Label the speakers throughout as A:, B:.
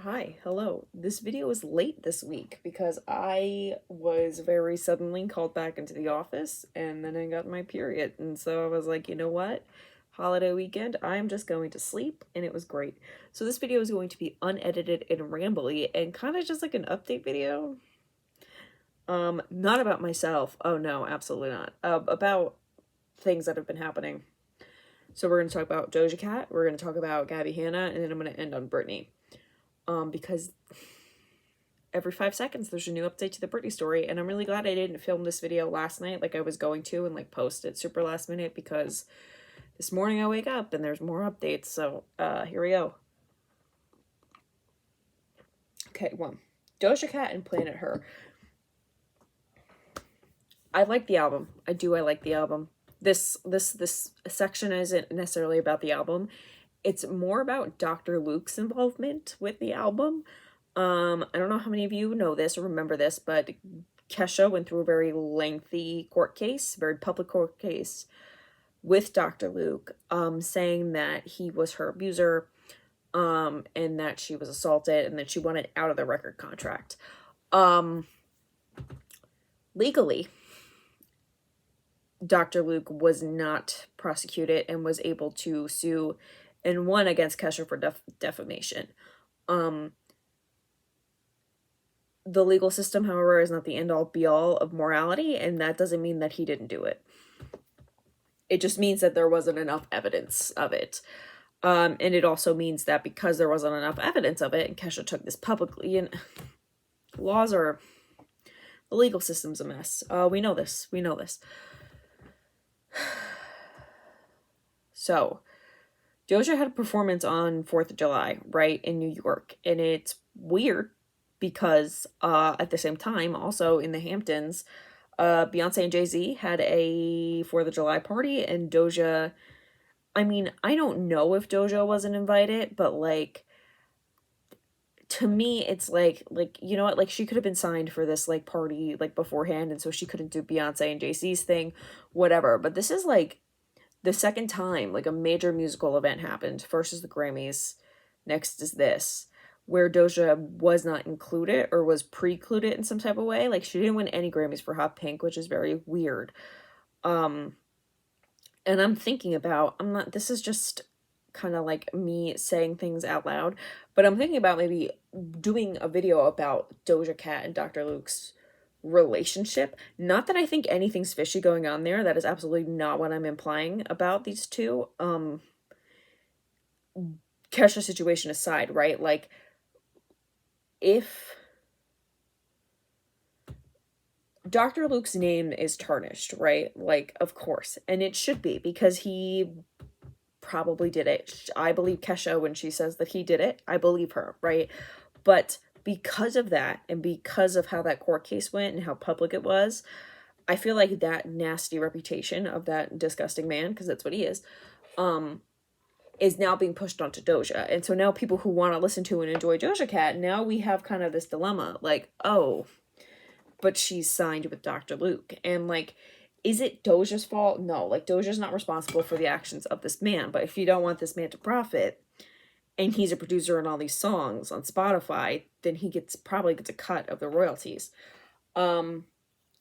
A: Hi, hello. This video is late this week because I was very suddenly called back into the office and then I got my period. And so I was like, you know what? Holiday weekend, I'm just going to sleep, and it was great. So this video is going to be unedited and rambly and kind of just like an update video. Not about myself. Oh no, absolutely not. About things that have been happening. So we're going to talk about Doja Cat, we're going to talk about Gabby Hanna, and then I'm going to end on Britney. Because every 5 seconds there's a new update to the Britney story, and I'm really glad I didn't film this video last night like I was going to and like post it super last minute, because this morning I wake up and there's more updates. So here we go. Okay, one, Doja Cat and Planet Her. I like the album. I like the album. This section isn't necessarily about the album. It's more about Dr. Luke's involvement with the album. I don't know how many of you know this or remember this, but Kesha went through a very lengthy court case, very public court case with Dr. Luke, saying that he was her abuser, and that she was assaulted and that she wanted out of the record contract. Legally, Dr. Luke was not prosecuted and was able to sue and won against Kesha for defamation. The legal system, however, is not the end-all be-all of morality, and that doesn't mean that he didn't do it. It just means that there wasn't enough evidence of it. And it also means that because there wasn't enough evidence of it, and Kesha took this publicly, and laws are... the legal system's a mess. We know this. We know this. So, Doja had a performance on 4th of July, right, in New York. And it's weird because at the same time, also in the Hamptons, Beyonce and Jay-Z had a 4th of July party, and Doja... I mean, I don't know if Doja wasn't invited, but like, to me, it's like, you know what, like, she could have been signed for this like party like beforehand, and so she couldn't do Beyonce and Jay-Z's thing, whatever. But this is like the second time like a major musical event happened. First is the Grammys, next is this, where Doja was not included or was precluded in some type of way. Like, she didn't win any Grammys for Hot Pink, which is very weird. And I'm thinking about, I'm not, this is just kind of like me saying things out loud, but I'm thinking about maybe doing a video about Doja Cat and Dr. Luke's relationship. Not that I think anything's fishy going on there. That is absolutely not what I'm implying about these two. Kesha's situation aside, right? Like, if Dr. Luke's name is tarnished, right? Like, of course, and it should be, because he probably did it. I believe Kesha when she says that he did it. I believe her, right? But because of that, and because of how that court case went and how public it was, I feel like that nasty reputation of that disgusting man, because that's what he is now being pushed onto Doja. And so now people who want to listen to and enjoy Doja Cat, now we have kind of this dilemma, like, oh, but she's signed with Dr. Luke. And like, is it Doja's fault? No, like, Doja's not responsible for the actions of this man. But if you don't want this man to profit, and he's a producer in all these songs on Spotify, then he probably gets a cut of the royalties. And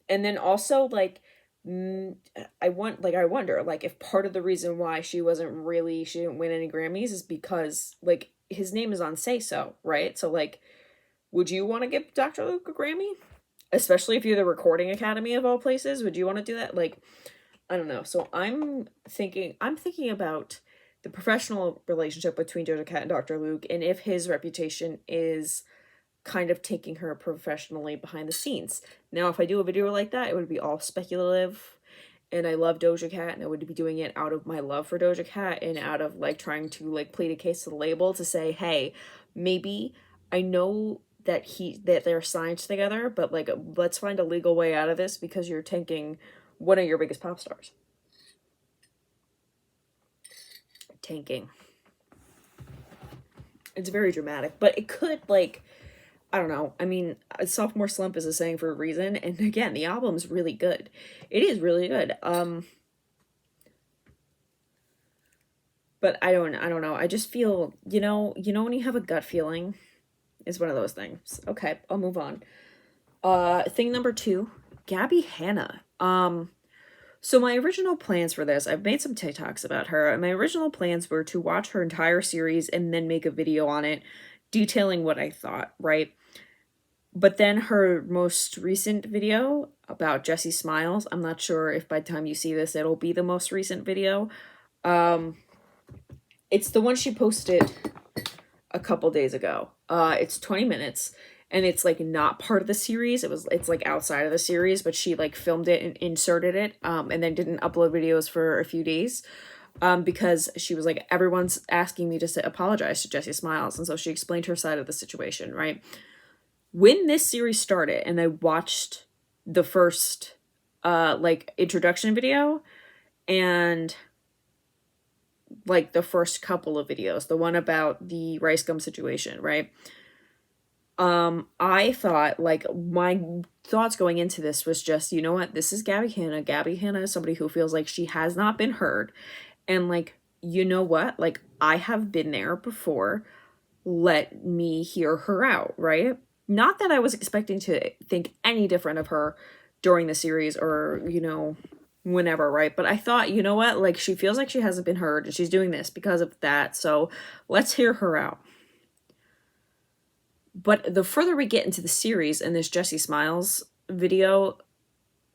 A: then also, like, I wonder, like, if part of the reason why she didn't win any Grammys is because, like, his name is on Say So, right? So, like, would you want to give Dr. Luke a Grammy? Especially if you're the Recording Academy of all places, would you want to do that? Like, I don't know. So I'm thinking about the professional relationship between Doja Cat and Dr. Luke, and if his reputation is kind of taking her professionally behind the scenes. Now, if I do a video like that, it would be all speculative, and I love Doja Cat, and I would be doing it out of my love for Doja Cat and out of like trying to like plead a case to the label to say, hey, maybe I know that they're signed together, but like, let's find a legal way out of this, because you're tanking one of your biggest pop stars. Tanking. It's very dramatic, but it could, like, I don't know. I mean, a sophomore slump is a saying for a reason, and again, the album's really good. It is really good. But I don't know. I just feel, when you have a gut feeling It's one of those things. Okay, I'll move on. Thing number 2, Gabby Hanna. So my original plans for this, I've made some TikToks about her, and my original plans were to watch her entire series and then make a video on it, detailing what I thought, right? But then her most recent video about Jessie Smiles, I'm not sure if by the time you see this, it'll be the most recent video. It's the one she posted a couple days ago. It's 20 minutes. And it's like not part of the series. It's like outside of the series, but she like filmed it and inserted it, and then didn't upload videos for a few days, because she was like, everyone's asking me to apologize to Jessie Smiles, and so she explained her side of the situation. Right when this series started, and I watched the first like introduction video and like the first couple of videos, the one about the rice gum situation, right? I thought, like, my thoughts going into this was just, you know what, this is Gabby Hanna. Gabby Hanna is somebody who feels like she has not been heard. And, like, you know what? Like, I have been there before. Let me hear her out, right? Not that I was expecting to think any different of her during the series or, you know, whenever, right? But I thought, you know what? Like, she feels like she hasn't been heard and she's doing this because of that. So let's hear her out. But the further we get into the series, and this Jessie Smiles video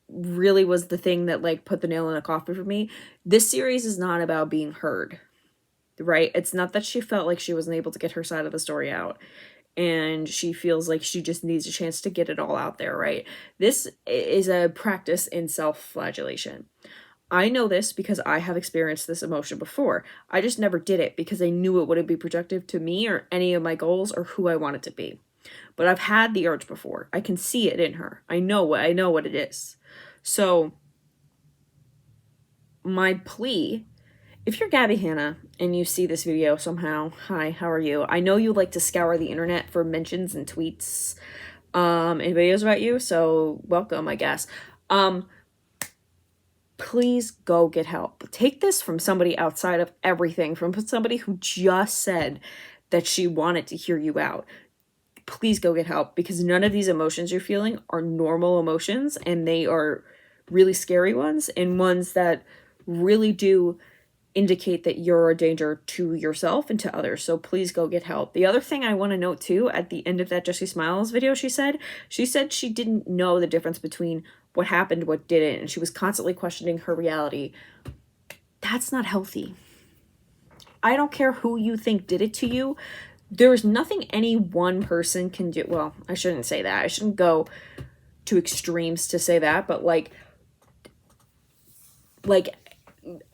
A: really was the thing that like put the nail in the coffin for me. This series is not about being heard, right? It's not that she felt like she wasn't able to get her side of the story out and she feels like she just needs a chance to get it all out there, right? This is a practice in self-flagellation. I know this because I have experienced this emotion before. I just never did it because I knew it wouldn't be productive to me or any of my goals or who I wanted to be. But I've had the urge before. I can see it in her. I know what it is. So my plea, if you're Gabby Hanna and you see this video somehow, hi, how are you? I know you like to scour the internet for mentions and tweets and videos about you, so welcome, I guess. Please go get help. Take this from somebody outside of everything, from somebody who just said that she wanted to hear you out. Please go get help, because none of these emotions you're feeling are normal emotions, and they are really scary ones and ones that really do indicate that you're a danger to yourself and to others. So please go get help. The other thing I want to note too, at the end of that Jessie Smiles video, she said she didn't know the difference between what happened, what didn't, and she was constantly questioning her reality. That's not healthy. I don't care who you think did it to you. There's nothing any one person can do. Well, I shouldn't say that. I shouldn't go to extremes to say that, but like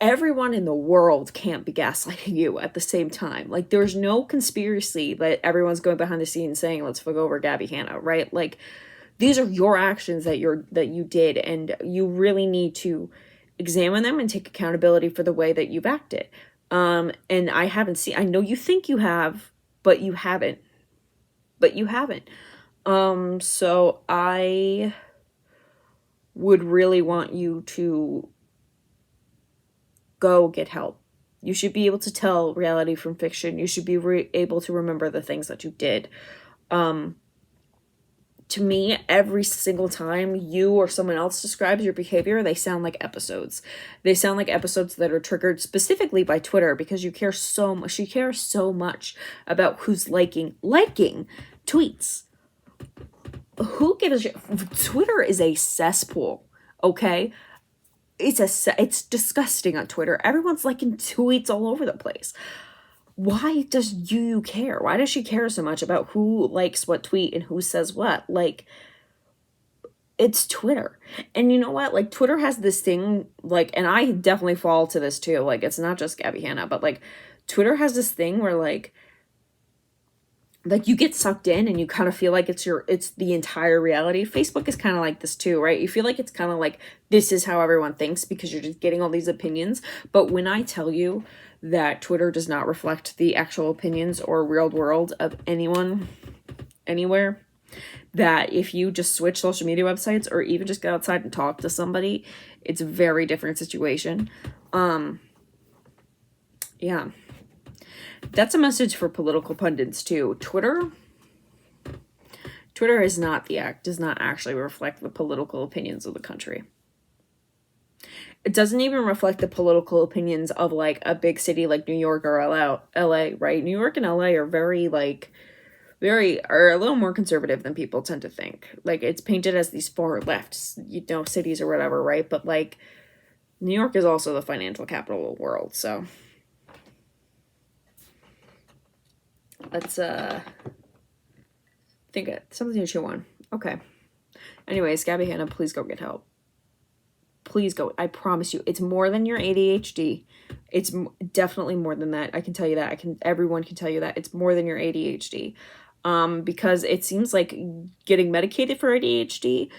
A: everyone in the world can't be gaslighting you at the same time. Like, there's no conspiracy that everyone's going behind the scenes saying, let's fuck over Gabby Hanna, right? Like, these are your actions that you did, and you really need to examine them and take accountability for the way that you've acted. And I know you think you have, but you haven't. So I would really want you to go get help. You should be able to tell reality from fiction. You should be able to remember the things that you did. To me, every single time you or someone else describes your behavior, they sound like episodes. They sound like episodes that are triggered specifically by Twitter, because you care so much. She cares so much about who's liking tweets. Who gives a shit? Twitter is a cesspool, okay? It's disgusting on Twitter. Everyone's liking tweets all over the place. Why does you care? Why does she care so much about who likes what tweet and who says what? Like, it's Twitter. And you know what? Like, Twitter has this thing, like, and I definitely fall to this too. Like, it's not just Gabby Hanna, but like, Twitter has this thing where like you get sucked in and you kind of feel like it's the entire reality. Facebook is kind of like this too, right? You feel like it's kind of like, this is how everyone thinks, because you're just getting all these opinions. But when I tell you that Twitter does not reflect the actual opinions or real world of anyone, anywhere, that if you just switch social media websites or even just go outside and talk to somebody, it's a very different situation. Yeah. That's a message for political pundits too. Twitter Twitter is not the act, does not actually reflect the political opinions of the country. It doesn't even reflect the political opinions of like a big city like New York or LA, right? New York and LA are are a little more conservative than people tend to think. Like, it's painted as these far left, cities or whatever, right? But like, New York is also the financial capital of the world, so let's think of something to chew on. Okay. Anyways, Gabby Hanna, please go get help. Please go. I promise you, it's more than your ADHD. It's definitely more than that. I can tell you that. Everyone can tell you that. It's more than your ADHD. Because it seems like getting medicated for ADHD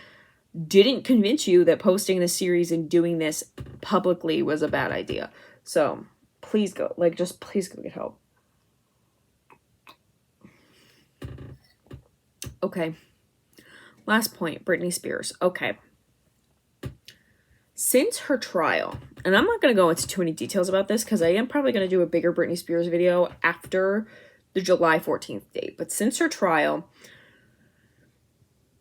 A: didn't convince you that posting this series and doing this publicly was a bad idea. So please go, just please go get help. Okay. Last point, Britney Spears. Okay. Since her trial, and I'm not going to go into too many details about this because I am probably going to do a bigger Britney Spears video after the July 14th date. But since her trial,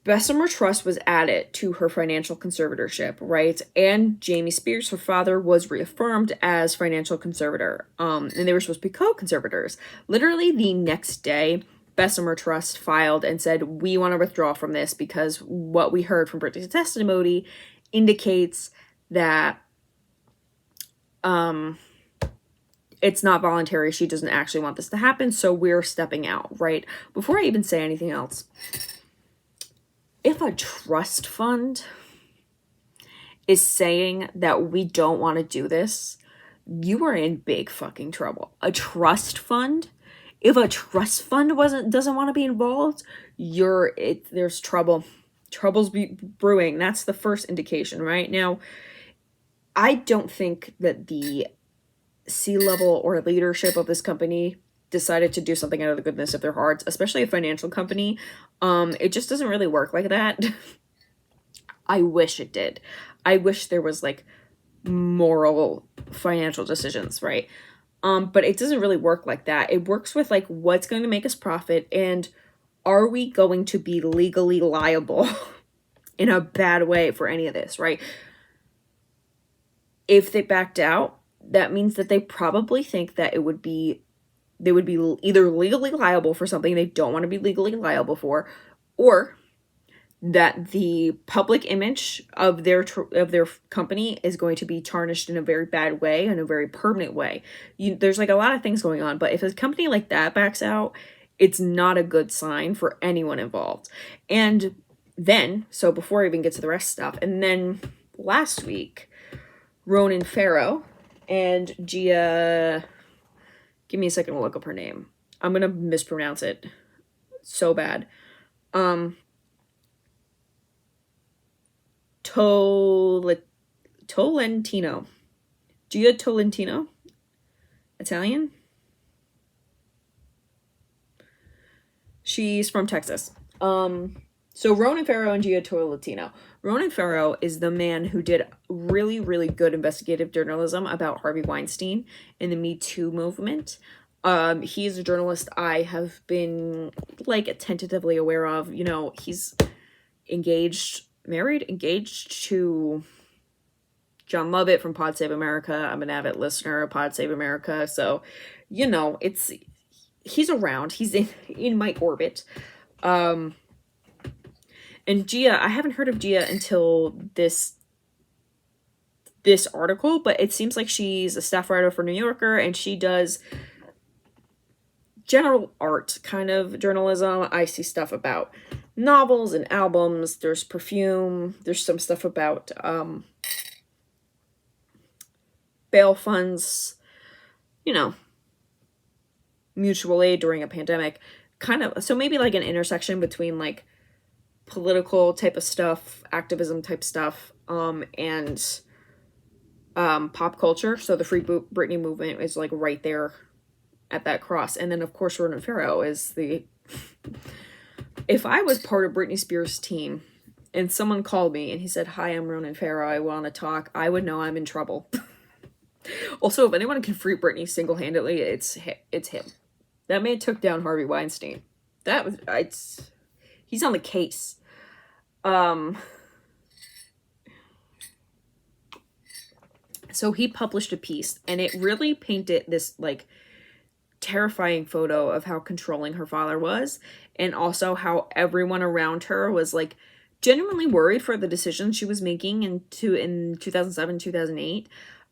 A: Bessemer Trust was added to her financial conservatorship, right? And Jamie Spears, her father, was reaffirmed as financial conservator. And they were supposed to be co-conservators. Literally the next day, Bessemer Trust filed and said, we want to withdraw from this because what we heard from Britney's testimony indicates that it's not voluntary. She doesn't actually want this to happen, so we're stepping out, right? Before I even say anything else, if a trust fund is saying that we don't want to do this, you are in big fucking trouble. A trust fund? If a trust fund doesn't want to be involved, there's trouble. Trouble's brewing. That's the first indication, right? Now, I don't think that the C-level or leadership of this company decided to do something out of the goodness of their hearts, especially a financial company. It just doesn't really work like that. I wish it did. I wish there was like moral financial decisions, right? But it doesn't really work like that. It works with like what's going to make us profit and are we going to be legally liable in a bad way for any of this, right? If they backed out, that means that they probably think that they would be either legally liable for something they don't want to be legally liable for, or that the public image of their company is going to be tarnished in a very bad way, in a very permanent way. There's like a lot of things going on, but if a company like that backs out, it's not a good sign for anyone involved. And then, so before I even get to the rest of stuff, and then last week, Ronan Farrow and Gia, give me a second to look up her name. I'm going to mispronounce it so bad. Tolentino. Gia Tolentino? Italian? She's from Texas. So Ronan Farrow and Gia Tolentino. Ronan Farrow is the man who did really, really good investigative journalism about Harvey Weinstein in the Me Too movement. He's a journalist I have been like tentatively aware of. You know, he's engaged to John Lovett from Pod Save America. I'm an avid listener of Pod Save America, so you know he's around. He's in my orbit. And Gia, I haven't heard of Gia until this article, but it seems like she's a staff writer for New Yorker, and she does general art kind of journalism. I see stuff about novels and albums. There's perfume. There's some stuff about bail funds, you know, mutual aid during a pandemic. Kind of, so maybe like an intersection between like political type of stuff, activism type stuff, and pop culture. So the Free Britney movement is like right there at that cross. And then of course Ronan Farrow is the if I was part of Britney Spears' team and someone called me and he said, "Hi, I'm Ronan Farrow, I want to talk," I would know I'm in trouble. Also, if anyone can free Britney single-handedly, it's him. That man took down Harvey Weinstein. He's on the case. So he published a piece, and it really painted this like terrifying photo of how controlling her father was, and also how everyone around her was like genuinely worried for the decisions she was making in 2007, 2008.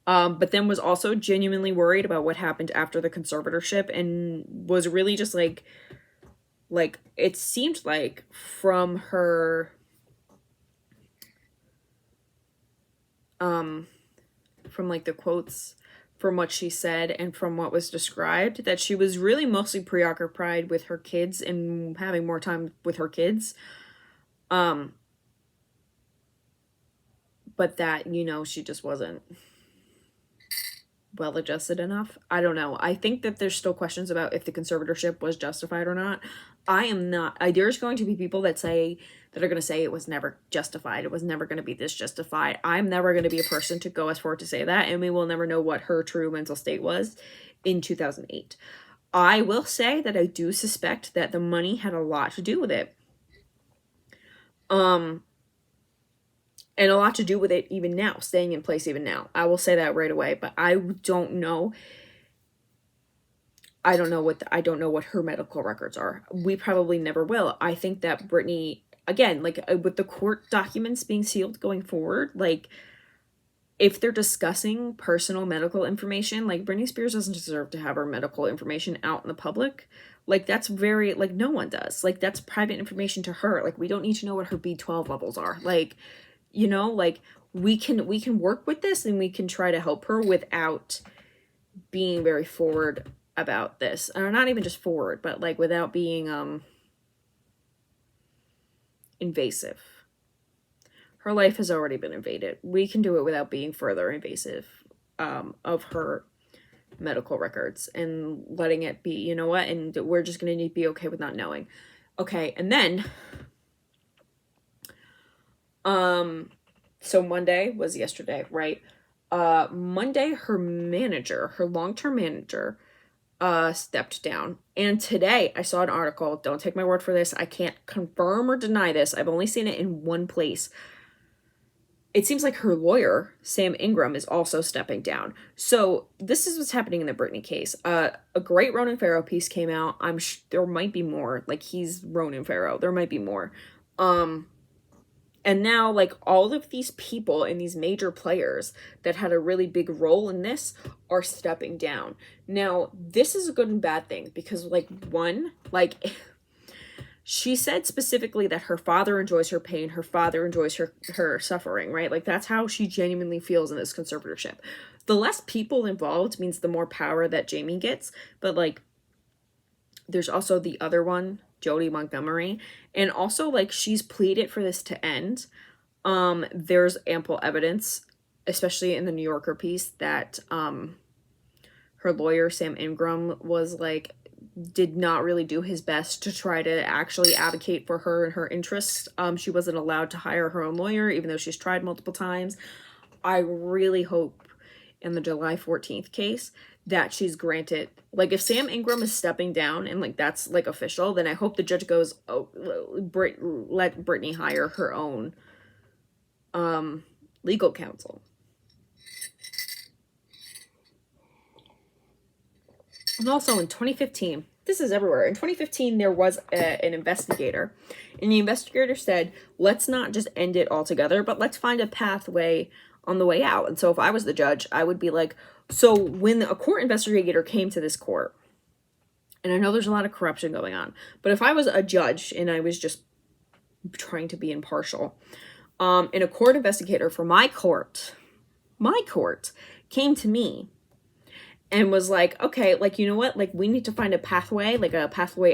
A: But then was also genuinely worried about what happened after the conservatorship, and was really just like it seemed like from her from like the quotes from what she said and from what was described, that she was really mostly preoccupied with her kids and having more time with her kids. But that, you know, she just wasn't well adjusted enough. I don't know. I think that there's still questions about if the conservatorship was justified or not. I am not. There's going to be people that are going to say it was never justified. It was never going to be this justified. I'm never going to be a person to go as far to say that, and we will never know what her true mental state was in 2008. I will say that I do suspect that the money had a lot to do with it. And a lot to do with it even now, staying in place even now. I will say that right away, but I don't know. I don't know what her medical records are. We probably never will. I think that Britney, again, like with the court documents being sealed going forward, like if they're discussing personal medical information, like Britney Spears doesn't deserve to have her medical information out in the public. Like that's very, like no one does. Like that's private information to her. Like we don't need to know what her B12 levels are. Like, you know, like we can work with this and we can try to help her without being very forward about this. Or not even just forward, but like without being invasive. Her life has already been invaded. We can do it without being further invasive of her medical records and letting it be, you know what, and we're just going to be okay with not knowing. Okay, and then so Monday was yesterday, right? Monday, her long-term manager, stepped down. And today I saw an article, don't take my word for this, I can't confirm or deny this, I've only seen it in one place. It seems like her lawyer, Sam Ingram, is also stepping down. So this is what's happening in the Britney case. A great Ronan Farrow piece came out. There might be more. Like, he's Ronan Farrow. There might be more. And now, like, all of these people and these major players that had a really big role in this are stepping down. Now, this is a good and bad thing because, like, one, like, she said specifically that her father enjoys her pain, her father enjoys her suffering, right? Like, that's how she genuinely feels in this conservatorship. The less people involved means the more power that Jamie gets, but, like, there's also the other one, Jodi Montgomery, and also, like, she's pleaded for this to end. There's ample evidence, especially in the New Yorker piece, that her lawyer, Sam Ingram, was, like, did not really do his best to try to actually advocate for her and her interests. She wasn't allowed to hire her own lawyer, even though she's tried multiple times. I really hope in the July 14th case that she's granted, like, if Sam Ingram is stepping down and, like, that's, like, official, then I hope the judge goes, oh, let Britney hire her own legal counsel. And also in 2015, this is everywhere. In 2015, there was an investigator, and the investigator said, let's not just end it altogether, but let's find a pathway on the way out. And so if I was the judge, I would be like, so when a court investigator came to this court, and I know there's a lot of corruption going on, but if I was a judge and I was just trying to be impartial, and a court investigator for my court came to me and was like, okay, like, you know what, like, we need to find a pathway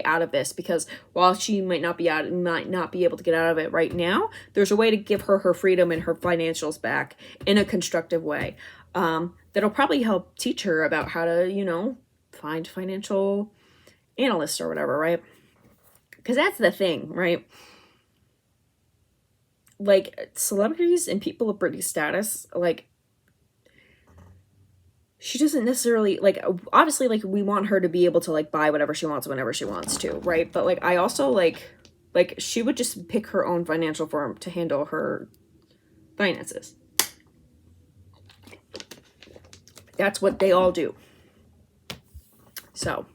A: out of this, because while she might not be able to get out of it right now, there's a way to give her freedom and her financials back in a constructive way. That'll probably help teach her about how to, you know, find financial analysts or whatever, right? Because that's the thing, right? Like, celebrities and people of Britney's status, like, she doesn't necessarily, like, obviously, like, we want her to be able to, like, buy whatever she wants whenever she wants to, right? But, like, I also, like, Like, she would just pick her own financial firm to handle her finances. That's what they all do. So,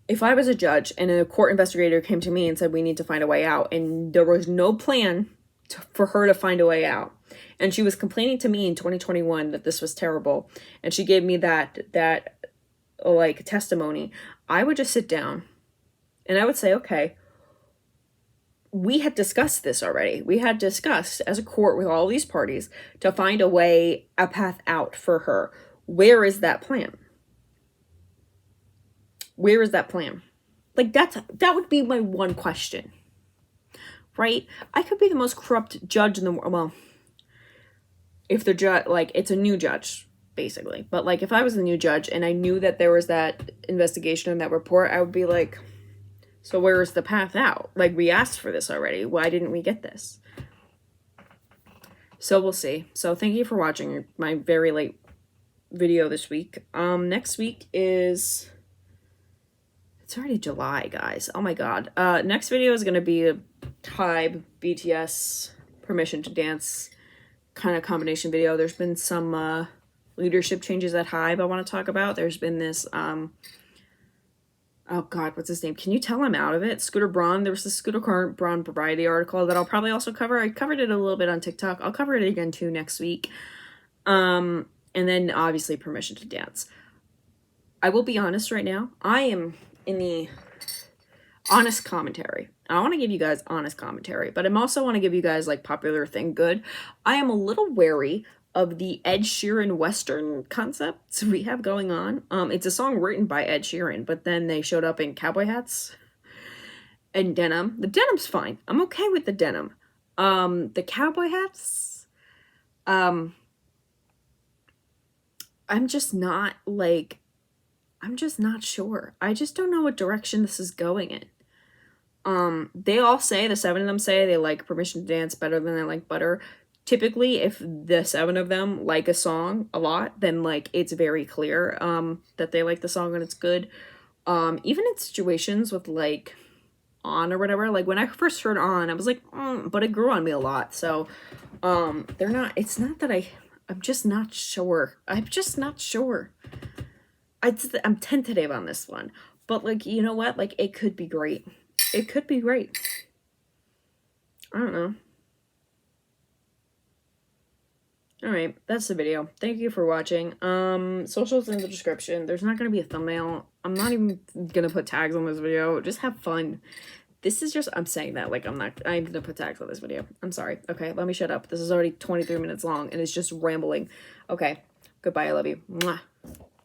A: if I was a judge and a court investigator came to me and said, we need to find a way out, and there was no plan for her to find a way out, and she was complaining to me in 2021 that this was terrible, and she gave me that like testimony, I would just sit down and I would say, okay, we had discussed this already. We had discussed as a court with all these parties to find a path out for her. Where is that plan? Where is that plan? Like, that would be my one question, right? I could be the most corrupt judge in the world. Well, if the judge, like, it's a new judge, basically. But, like, if I was a new judge and I knew that there was that investigation and that report, I would be like, so where is the path out? Like, we asked for this already. Why didn't we get this? So we'll see. So thank you for watching my very late video this week. Next week is... It's already July, guys. Oh my god. Next video is going to be a HYBE, BTS, Permission to Dance kind of combination video. There's been some leadership changes at HYBE I want to talk about. There's been this... oh god, what's his name? Can you tell I'm out of it? Scooter Braun. There was this Scooter Braun Variety article that I'll probably also cover. I covered it a little bit on TikTok. I'll cover it again too next week. And then obviously Permission to Dance. I will be honest right now. I am in the honest commentary. I want to give you guys honest commentary, but I'm also want to give you guys like popular thing good. I am a little wary of the Ed Sheeran Western concepts we have going on. It's a song written by Ed Sheeran, but then they showed up in cowboy hats and denim. The denim's fine. I'm okay with the denim. The cowboy hats, I'm just not sure. I just don't know what direction this is going in. They all say, the 7 of them say they like Permission to Dance better than they like Butter. Typically, if the 7 of them like a song a lot, then, like, it's very clear, that they like the song and it's good. Even in situations with, like, On or whatever, like, when I first heard On, I was like, but it grew on me a lot, so, it's not that I'm just not sure. I'm just not sure. I'm tentative on this one, but, like, you know what? Like, it could be great. It could be great. I don't know. Alright, that's the video. Thank you for watching. Socials in the description. There's not going to be a thumbnail. I'm not even going to put tags on this video. Just have fun. This is just, I'm saying that like I'm going to put tags on this video. I'm sorry. Okay, let me shut up. This is already 23 minutes long and it's just rambling. Okay, goodbye. I love you. Mwah.